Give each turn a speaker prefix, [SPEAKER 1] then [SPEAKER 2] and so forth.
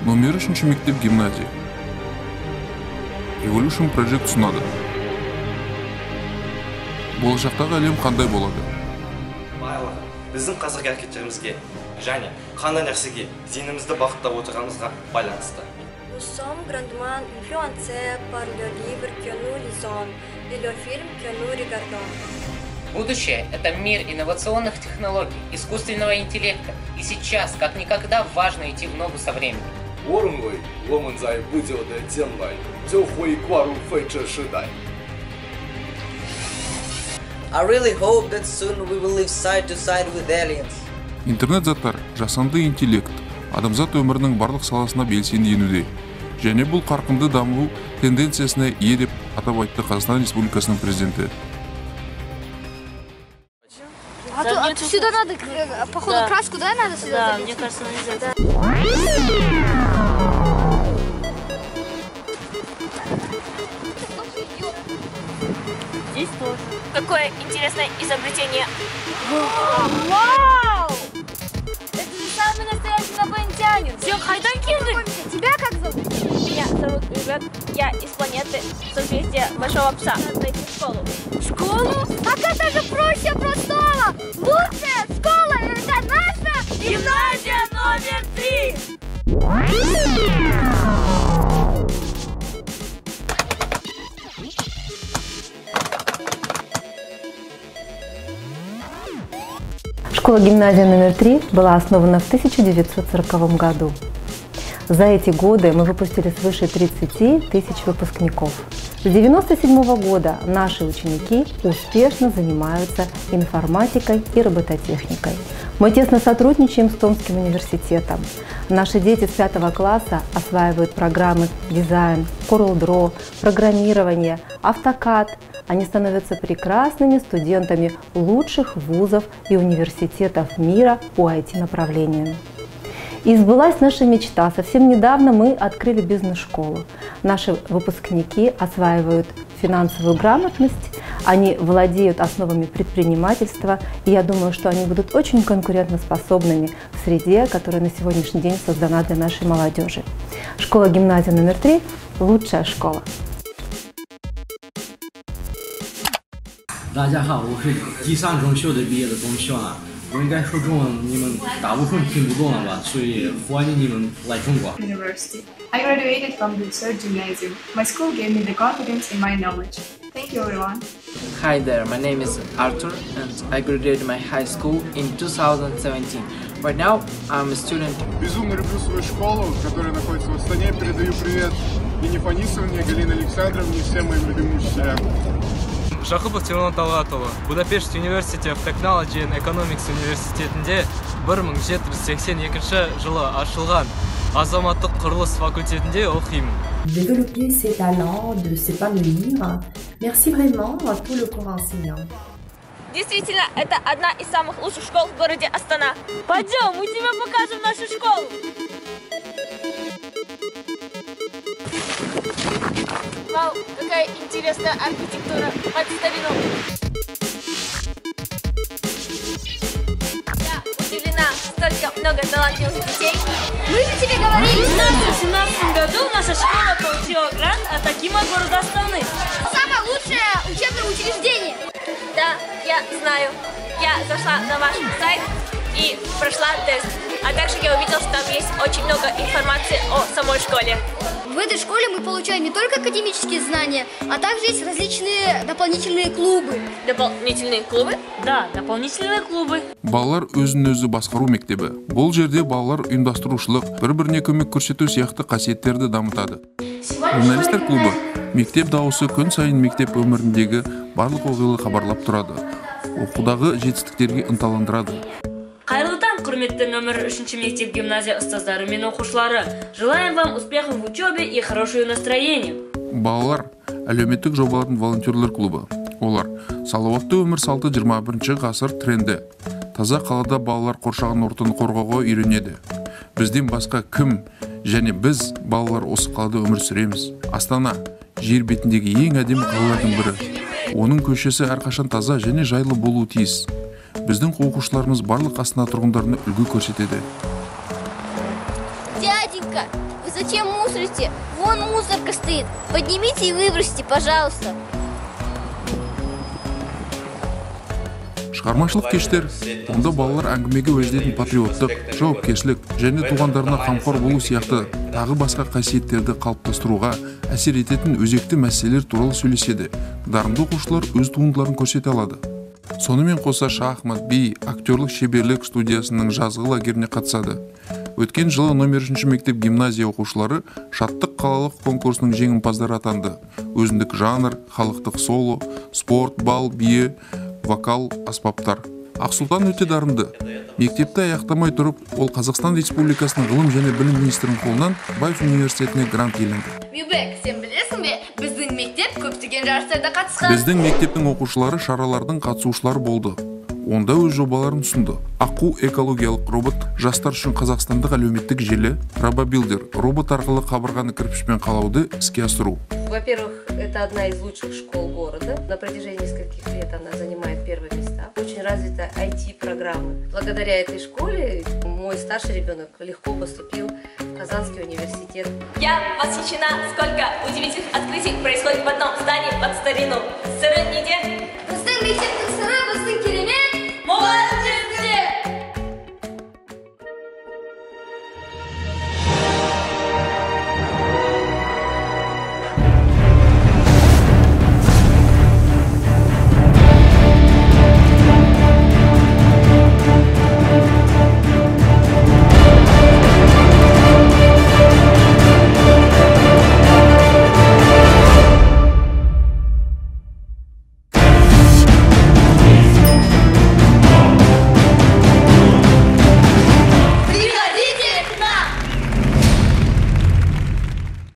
[SPEAKER 1] Номер 3 мектеп гимназия. Evolution Project sunады. Болашақтағы әлем қандай болады?
[SPEAKER 2] Барлығы біздің қазіргі әрекеттерімізге және қандай нәрсеге зейінімізді бағыттап отырғанымызға байланысты.
[SPEAKER 3] Nous sommes grandement influencés par le livre que nous lisons et le film que nous regardons.
[SPEAKER 4] Будущее – это мир инновационных технологий, искусственного интеллекта. И сейчас, как никогда, важно идти в ногу со временем.
[SPEAKER 5] 我认为我们在不久的将来就会跨入飞车时代。
[SPEAKER 6] I really hope that soon we will live side to side with aliens.
[SPEAKER 1] Интернет заттар, жасанды интеллект, адамзат өмірінің барлық саласына белсенді енуде. Және бұл қарқынды даму тенденциясына ие деп атап айтты Қазақстан Республикасының президенті.
[SPEAKER 7] А то сюда надо, походу, краску, да, надо сюда? Да, мне кажется, нельзя. Здесь тоже.
[SPEAKER 8] Какое интересное изобретение.
[SPEAKER 7] Вау! Это же самый настоящий инопланетянин.
[SPEAKER 8] Все, хайдан келдик.
[SPEAKER 7] Тебя как зовут?
[SPEAKER 8] Меня зовут Ребят. Я из планеты созвездия Большого Пса. Надо пойти в школу.
[SPEAKER 7] Школу? Так это же проще простого! Лучшая школа — это наша гимназия номер 3!
[SPEAKER 9] Школа-гимназия номер 3 была основана в 1940 году. За эти годы мы выпустили свыше 30 тысяч выпускников. С 1997 года наши ученики успешно занимаются информатикой и робототехникой. Мы тесно сотрудничаем с Томским университетом. Наши дети с 5 класса осваивают программы дизайн, CorelDRAW, программирование, AutoCAD. Они становятся прекрасными студентами лучших вузов и университетов мира по IT-направлению. И сбылась наша мечта. Совсем недавно мы открыли бизнес-школу. Наши выпускники осваивают финансовую грамотность, они владеют основами предпринимательства, и я думаю, что они будут очень конкурентоспособными в среде, которая на сегодняшний день создана для нашей молодежи. Школа-гимназия номер 3 – лучшая школа.
[SPEAKER 10] 大家好，我是第3中学的毕业的同学啊。我应该说中文，你们大部分听不懂了吧？所以欢迎你们来中国。
[SPEAKER 11] University. I graduated from the third gymnasium. My school gave me the confidence in my knowledge. Thank you, everyone.
[SPEAKER 12] Hi there, my name is Arthur, and I graduated my high school in 2017. Right now, I'm a student.
[SPEAKER 13] Безумно люблю свою школу, которая находится в Астане. Передаю привет Нине Фанисовне, Галине Александровне и всем моим любимым учителям.
[SPEAKER 14] Жақыпов Тимон Талғатұлы, Будапешт University of Technology and Economics университетінде 1782 жылы ашылған азаматтық құрылыс факультетінде оқимын.
[SPEAKER 15] Développer ses talents, de s'épanouir. Merci vraiment à tout le corps enseignant.
[SPEAKER 8] Действительно, это одна из самых лучших школ в городе Астана. Пойдем, мы тебе покажем нашу школу. Вау, какая интересная архитектура под старину. Я удивлена, столько много талантливых детей.
[SPEAKER 7] Мы же тебе говорили!
[SPEAKER 8] В 2017 году наша школа получила грант от Акима города Астаны.
[SPEAKER 7] Самое лучшее учебное учреждение!
[SPEAKER 8] Да, я знаю. Я зашла на ваш сайт и прошла тест. А также я увидела, что там есть очень много информации о самой школе.
[SPEAKER 7] В этой школе мы получаем не только академические знания, а также есть различные дополнительные клубы.
[SPEAKER 8] Дополнительные клубы? Да, дополнительные клубы.
[SPEAKER 1] Балалар өзін-өзі басқару мектебі. Бұл жерде балалар ұйымдастырушылық, бір-біріне көмек көрсету сияқты қасиеттерді дамытады. Журналистер клубы мектеп дауысы күн сайын мектеп өміріндегі барлық оқиғаларды хабарлап тұрады. Оқудағы жетістіктерге ынталандырады.
[SPEAKER 8] Қайырлы таң, құрметті номер 3 мектеп гимназия ұстаздары мен оқушылары. Желаем вам успехов в учебе и хорошего настроения.
[SPEAKER 1] Балалар әлеуметтік жобалардың волонтерлер клубы. Олар салауатты өмір салты 21 ғасыр тренді. Таза қалада балалар қоршаған ортаны қорғауға үйренеді. Бізден басқа кім және біз балалар осы қалада өмір сүреміз. Астана жер бетіндегі ең әдемі қалалардың бірі. Оның көшесі әрқашан таза және жайлы болуы тиіс. Біздің оқушыларымыз барлық Астана тұрғындарына үлгі көрсетеді.
[SPEAKER 7] Дяденька, Вы зачем мусорите? Вон мусорка стоит. Поднимите и выбросьте, пожалуйста.
[SPEAKER 1] Шығармашылық кештер онда балалар әңгімеге уәждейтін патриоттық, жауапкершілік және туғандарына қамқор болу сияқты тағы басқа қасиеттерді қалыптастыруға әсер ететін өзекті мәселелер туралы сөйлеседі. Дарынды оқушылар өз туындыларын көрсете алады. Сонымен қоса шахмат, би, актерлік шеберлік студиясының жазғы лагеріне қатысады. Өткен жылы номер 3 мектеп гимназия оқушылары шаттық қалалық конкурсының жеңімпаздары атанды. Өзіндік жанр, халықтық соло, спорт, бал, бие, вокал, аспаптар. Ақсұлтан өте дарынды. Мектепті аяқтамай тұрып, ол Қазақстан Республикасының ғылым және білім министрінің қолынан Баев университетіне грант иеленді.
[SPEAKER 16] Мюбек, сен білесің бе, біздің мектеп көптеген жарыстарда қатысқан.
[SPEAKER 1] Біздің мектептің оқушылары шаралардың қатысушылары болды. Онда өз жобаларын ұсынды. Аққу экологиялық робот, жастар үшін қазақстандық әлеуметтік желі, робобилдер, робот арқылы қабырғаны кірпішпен қалауды іске асыру.
[SPEAKER 17] Во-первых, это одна из лучших школ города. На протяжении нескольких лет она занимает первые места. Очень развита IT-программы. Благодаря этой школе мой старший ребенок легко поступил в Казанский университет.
[SPEAKER 8] Я восхищена, сколько удивительных открытий происходит в одном здании под старину. Сыры не